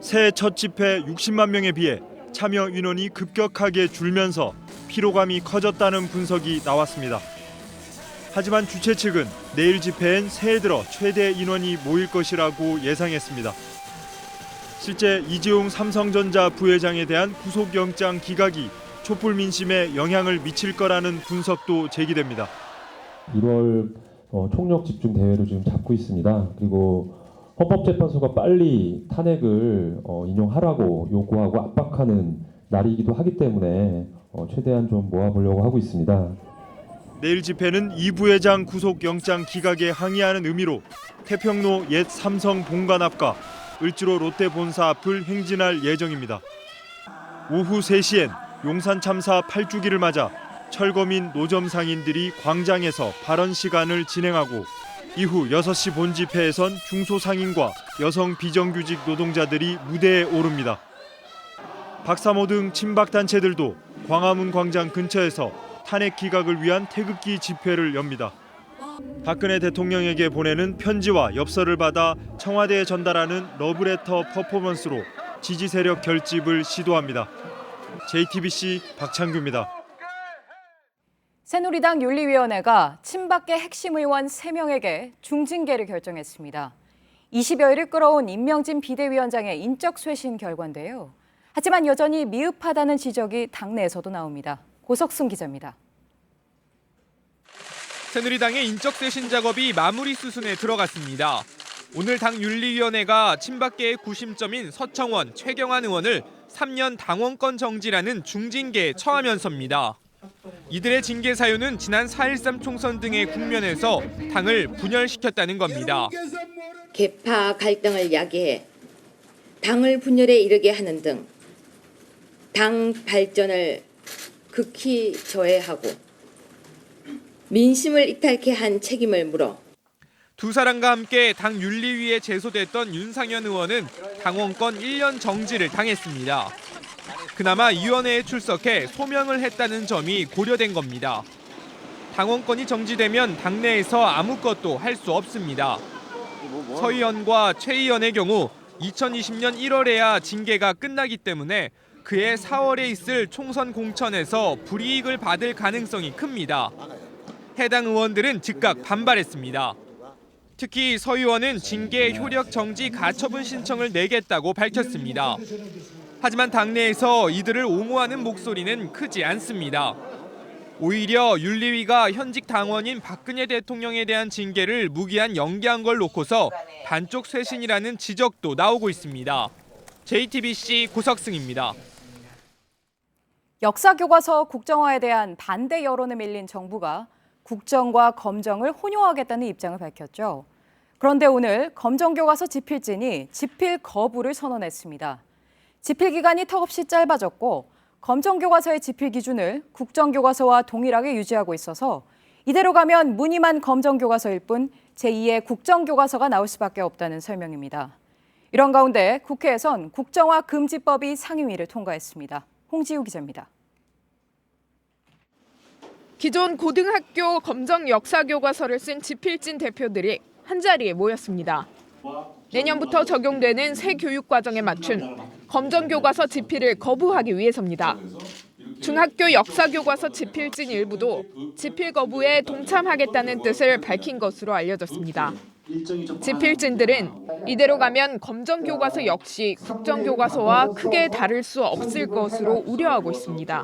새해 첫 집회 60만 명에 비해 참여 인원이 급격하게 줄면서 피로감이 커졌다는 분석이 나왔습니다. 하지만 주최 측은 내일 집회엔 새해 들어 최대 인원이 모일 것이라고 예상했습니다. 실제 이재용 삼성전자 부회장에 대한 구속영장 기각이 촛불 민심에 영향을 미칠 거라는 분석도 제기됩니다. 1월 총력 집중 대회로 지금 잡고 있습니다. 그리고 헌법재판소가 빨리 탄핵을 인용하라고 요구하고 압박하는 날이기도 하기 때문에 최대한 좀 모아보려고 하고 있습니다. 내일 집회는 이 부회장 구속영장 기각에 항의하는 의미로 태평로 옛 삼성 본관 앞과 을지로 롯데 본사 앞을 행진할 예정입니다. 오후 3시엔 용산 참사 8주기를 맞아 철거민 노점 상인들이 광장에서 발언 시간을 진행하고 이후 6시 본 집회에선 중소상인과 여성 비정규직 노동자들이 무대에 오릅니다. 박사모 등 친박단체들도 광화문 광장 근처에서 탄핵 기각을 위한 태극기 집회를 엽니다. 박근혜 대통령에게 보내는 편지와 엽서를 받아 청와대에 전달하는 러브레터 퍼포먼스로 지지 세력 결집을 시도합니다. JTBC 박창규입니다. 새누리당 윤리위원회가 친박계 핵심 의원 3명에게 중징계를 결정했습니다. 20여일을 끌어온 임명진 비대위원장의 인적 쇄신 결과인데요. 하지만 여전히 미흡하다는 지적이 당내에서도 나옵니다. 고석순 기자입니다. 새누리당의 인적 쇄신 작업이 마무리 수순에 들어갔습니다. 오늘 당 윤리위원회가 친박계의 구심점인 서청원, 최경환 의원을 3년 당원권 정지라는 중징계에 처하면서입니다. 이들의 징계 사유는 지난 4.13 총선 등의 국면에서 당을 분열시켰다는 겁니다. 계파 갈등을 야기해 당을 분열에 이르게 하는 등 당 발전을 극히 저해하고 민심을 이탈케 한 책임을 물어 두 사람과 함께 당 윤리위에 제소됐던 윤상현 의원은 당원권 1년 정지를 당했습니다. 그나마 위원회에 출석해 소명을 했다는 점이 고려된 겁니다. 당원권이 정지되면 당내에서 아무것도 할 수 없습니다. 서 의원과 최 의원의 경우 2020년 1월에야 징계가 끝나기 때문에 그해 4월에 있을 총선 공천에서 불이익을 받을 가능성이 큽니다. 해당 의원들은 즉각 반발했습니다. 특히 서 의원은 징계 효력 정지 가처분 신청을 내겠다고 밝혔습니다. 하지만 당내에서 이들을 옹호하는 목소리는 크지 않습니다. 오히려 윤리위가 현직 당원인 박근혜 대통령에 대한 징계를 무기한 연기한 걸 놓고서 반쪽 쇄신이라는 지적도 나오고 있습니다. JTBC 고석승입니다. 역사 교과서 국정화에 대한 반대 여론에 밀린 정부가 국정과 검정을 혼용하겠다는 입장을 밝혔죠. 그런데 오늘 검정교과서 집필진이 집필 거부를 선언했습니다. 집필 기간이 턱없이 짧아졌고 검정교과서의 집필 기준을 국정교과서와 동일하게 유지하고 있어서 이대로 가면 무늬만 검정교과서일 뿐 제2의 국정교과서가 나올 수밖에 없다는 설명입니다. 이런 가운데 국회에선 국정화 금지법이 상임위를 통과했습니다. 홍지우 기자입니다. 기존 고등학교 검정 역사 교과서를 쓴 집필진 대표들이 한자리에 모였습니다. 내년부터 적용되는 새 교육 과정에 맞춘 검정 교과서 집필을 거부하기 위해서입니다. 중학교 역사 교과서 집필진 일부도 집필 거부에 동참하겠다는 뜻을 밝힌 것으로 알려졌습니다. 집필진들은 이대로 가면 검정 교과서 역시 국정 교과서와 크게 다를 수 없을 것으로 우려하고 있습니다.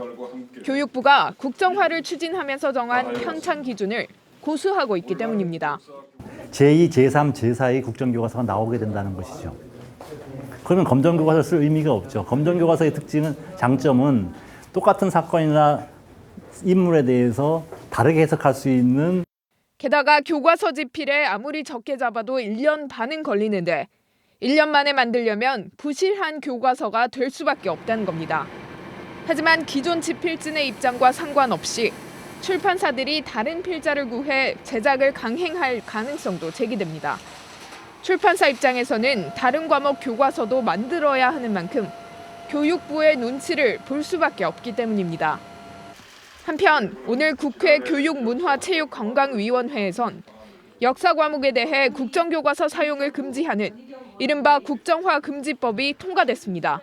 교육부가 국정화를 추진하면서 정한 편찬 기준을 고수하고 있기 때문입니다. 제2, 제3, 제4의 국정교과서가 나오게 된다는 것이죠. 그러면 검정교과서를 쓸 의미가 없죠. 검정교과서의 장점은 똑같은 사건이나 인물에 대해서 다르게 해석할 수 있는 게다가 교과서 집필에 아무리 적게 잡아도 1년 반은 걸리는데 1년 만에 만들려면 부실한 교과서가 될 수밖에 없다는 겁니다. 하지만 기존 집필진의 입장과 상관없이 출판사들이 다른 필자를 구해 제작을 강행할 가능성도 제기됩니다. 출판사 입장에서는 다른 과목 교과서도 만들어야 하는 만큼 교육부의 눈치를 볼 수밖에 없기 때문입니다. 한편 오늘 국회 교육문화체육관광위원회에선 역사 과목에 대해 국정교과서 사용을 금지하는 이른바 국정화 금지법이 통과됐습니다.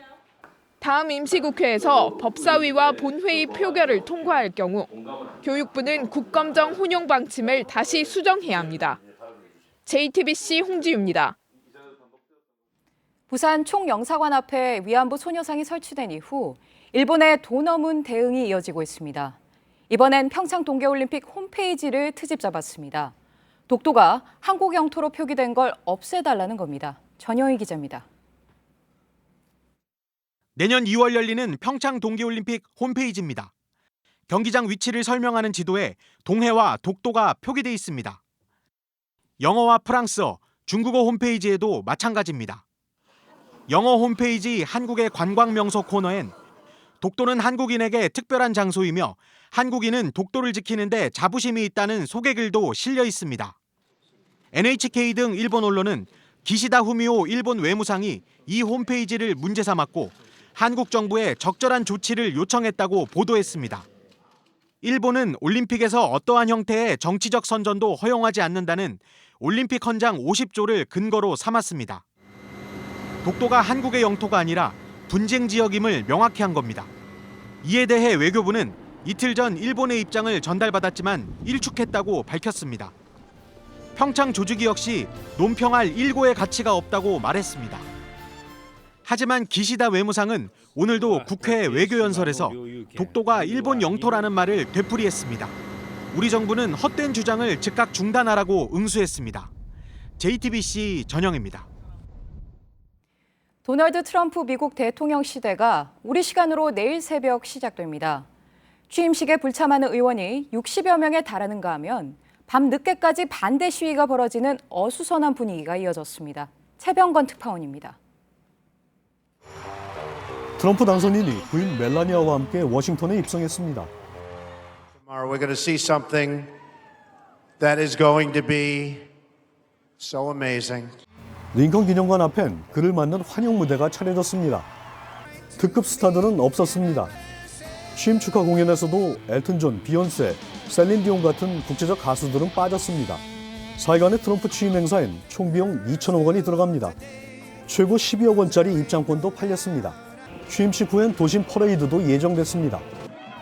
다음 임시국회에서 법사위와 본회의 표결을 통과할 경우 교육부는 국검정 혼용 방침을 다시 수정해야 합니다. JTBC 홍지유입니다. 부산 총영사관 앞에 위안부 소녀상이 설치된 이후 일본의 도넘은 대응이 이어지고 있습니다. 이번엔 평창 동계올림픽 홈페이지를 트집 잡았습니다. 독도가 한국 영토로 표기된 걸 없애달라는 겁니다. 전영희 기자입니다. 내년 2월 열리는 평창 동계올림픽 홈페이지입니다. 경기장 위치를 설명하는 지도에 동해와 독도가 표기돼 있습니다. 영어와 프랑스어, 중국어 홈페이지에도 마찬가지입니다. 영어 홈페이지 한국의 관광명소 코너엔 독도는 한국인에게 특별한 장소이며 한국인은 독도를 지키는데 자부심이 있다는 소개글도 실려 있습니다. NHK 등 일본 언론은 기시다 후미오 일본 외무상이 이 홈페이지를 문제 삼았고 한국 정부에 적절한 조치를 요청했다고 보도했습니다. 일본은 올림픽에서 어떠한 형태의 정치적 선전도 허용하지 않는다는 올림픽 헌장 50조를 근거로 삼았습니다. 독도가 한국의 영토가 아니라 분쟁 지역임을 명확히 한 겁니다. 이에 대해 외교부는 이틀 전 일본의 입장을 전달받았지만 일축했다고 밝혔습니다. 평창 조직이 역시 논평할 일고의 가치가 없다고 말했습니다. 하지만 기시다 외무상은 오늘도 국회 외교연설에서 독도가 일본 영토라는 말을 되풀이했습니다. 우리 정부는 헛된 주장을 즉각 중단하라고 응수했습니다. JTBC 전영입니다. 도널드 트럼프 미국 대통령 시대가 우리 시간으로 내일 새벽 시작됩니다. 취임식에 불참하는 의원이 60여 명에 달하는가 하면 밤 늦게까지 반대 시위가 벌어지는 어수선한 분위기가 이어졌습니다. 최병건 특파원입니다. 트럼프 당선인이 부인 멜라니아와 함께 워싱턴에 입성했습니다. Tomorrow we're going to see something that is going to be so amazing. 링컨 기념관 앞엔 그를 맞는 환영 무대가 차려졌습니다. 특급 스타들은 없었습니다. 취임 축하 공연에서도 엘튼 존, 비욘세, 셀린 디온 같은 국제적 가수들은 빠졌습니다. 4일간의 트럼프 취임 행사엔 총 비용 2천억 원이 들어갑니다. 최고 12억 원짜리 입장권도 팔렸습니다. 취임식 후엔 도심 퍼레이드도 예정됐습니다.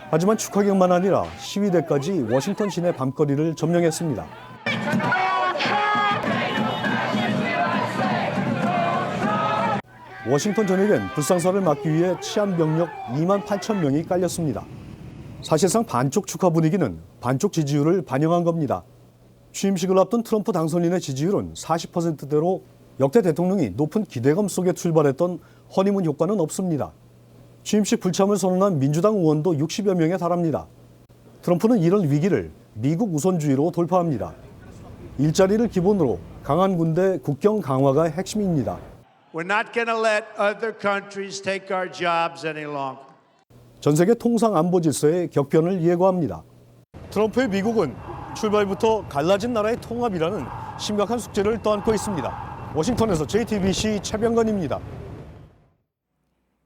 하지만 축하객만 아니라 시위대까지 워싱턴 시내 밤거리를 점령했습니다. 워싱턴 전역엔 불상사를 막기 위해 치안병력 2만 8천 명이 깔렸습니다. 사실상 반쪽 축하 분위기는 반쪽 지지율을 반영한 겁니다. 취임식을 앞둔 트럼프 당선인의 지지율은 40%대로 역대 대통령이 높은 기대감 속에 출발했던 허니문 효과는 없습니다. 취임식 불참을 선언한 민주당 의원도 60여 명에 달합니다. 트럼프는 이런 위기를 미국 우선주의로 돌파합니다. 일자리를 기본으로 강한 군대 국경 강화가 핵심입니다. We're not going to let other countries take our jobs any longer. 전 세계 통상 안보 질서의 격변을 예고합니다. 트럼프의 미국은 출발부터 갈라진 나라의 통합이라는 심각한 숙제를 떠안고 있습니다. 워싱턴에서 JTBC 최병건입니다.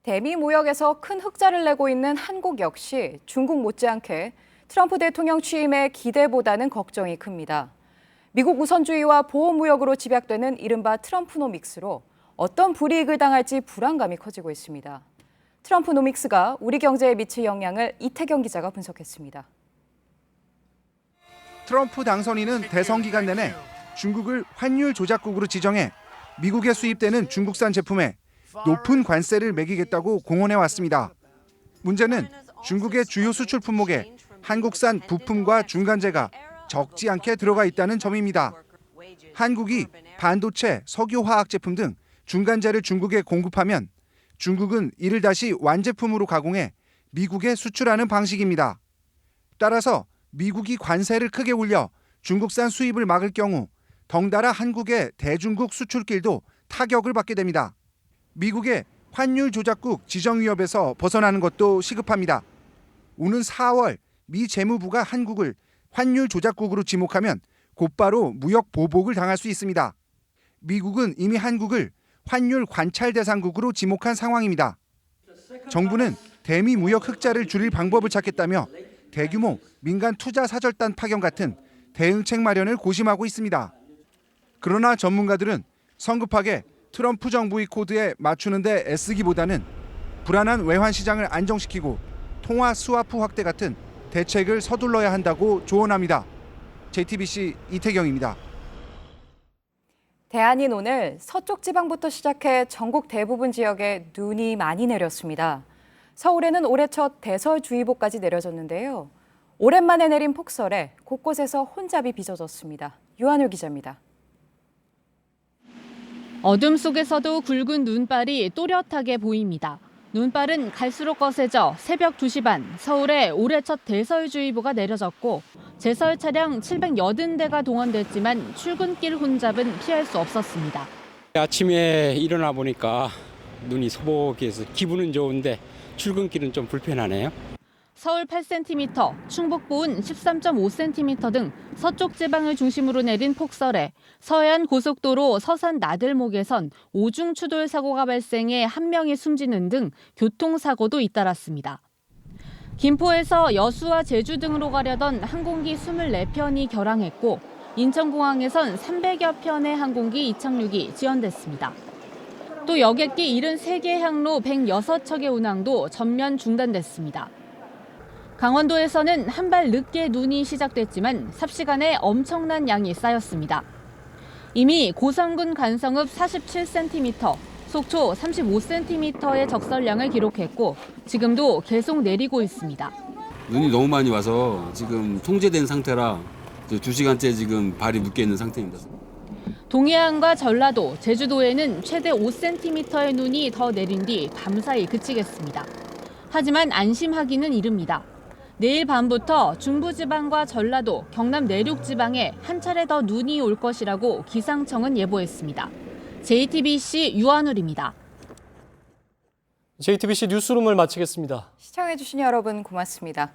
대미 무역에서 큰 흑자를 내고 있는 한국 역시 중국 못지않게 트럼프 대통령 취임의 기대보다는 걱정이 큽니다. 미국 우선주의와 보호무역으로 집약되는 이른바 트럼프노믹스로 어떤 불이익을 당할지 불안감이 커지고 있습니다. 트럼프노믹스가 우리 경제에 미칠 영향을 이태경 기자가 분석했습니다. 트럼프 당선인은 대선 기간 내내 중국을 환율 조작국으로 지정해 미국에 수입되는 중국산 제품에 높은 관세를 매기겠다고 공언해 왔습니다. 문제는 중국의 주요 수출 품목에 한국산 부품과 중간재가 적지 않게 들어가 있다는 점입니다. 한국이 반도체, 석유화학 제품 등 중간재를 중국에 공급하면 중국은 이를 다시 완제품으로 가공해 미국에 수출하는 방식입니다. 따라서 미국이 관세를 크게 올려 중국산 수입을 막을 경우 덩달아 한국의 대중국 수출길도 타격을 받게 됩니다. 미국의 환율 조작국 지정 위협에서 벗어나는 것도 시급합니다. 오는 4월 미 재무부가 한국을 환율 조작국으로 지목하면 곧바로 무역 보복을 당할 수 있습니다. 미국은 이미 한국을 환율 관찰 대상국으로 지목한 상황입니다. 정부는 대미 무역 흑자를 줄일 방법을 찾겠다며 대규모 민간 투자 사절단 파견 같은 대응책 마련을 고심하고 있습니다. 그러나 전문가들은 성급하게 트럼프 정부의 코드에 맞추는 데 애쓰기보다는 불안한 외환 시장을 안정시키고 통화 스와프 확대 같은 대책을 서둘러야 한다고 조언합니다. JTBC 이태경입니다. 대안인 오늘 서쪽 지방부터 시작해 전국 대부분 지역에 눈이 많이 내렸습니다. 서울에는 올해 첫 대설주의보까지 내려졌는데요. 오랜만에 내린 폭설에 곳곳에서 혼잡이 빚어졌습니다. 유한율 기자입니다. 어둠 속에서도 굵은 눈발이 또렷하게 보입니다. 눈발은 갈수록 거세져 새벽 2시 반 서울에 올해 첫 대설주의보가 내려졌고 제설 차량 780대가 동원됐지만 출근길 혼잡은 피할 수 없었습니다. 아침에 일어나 보니까 눈이 소복해서 기분은 좋은데 출근길은 좀 불편하네요. 서울 8cm, 충북보은 13.5cm 등 서쪽 지방을 중심으로 내린 폭설에 서해안 고속도로 서산 나들목에선 오중 추돌 사고가 발생해 1명이 숨지는 등 교통사고도 잇따랐습니다. 김포에서 여수와 제주 등으로 가려던 항공기 24편이 결항했고 인천공항에선 300여 편의 항공기 이착륙이 지연됐습니다. 또 여객기 73개 항로 106척의 운항도 전면 중단됐습니다. 강원도에서는 한 발 늦게 눈이 시작됐지만 삽시간에 엄청난 양이 쌓였습니다. 이미 고성군 간성읍 47cm, 속초 35cm의 적설량을 기록했고 지금도 계속 내리고 있습니다. 눈이 너무 많이 와서 지금 통제된 상태라 2시간째 지금 발이 묶여 있는 상태입니다. 동해안과 전라도, 제주도에는 최대 5cm의 눈이 더 내린 뒤 밤사이 그치겠습니다. 하지만 안심하기는 이릅니다. 내일 밤부터 중부지방과 전라도, 경남 내륙지방에 한 차례 더 눈이 올 것이라고 기상청은 예보했습니다. JTBC 유한울입니다. JTBC 뉴스룸을 마치겠습니다. 시청해주신 여러분 고맙습니다.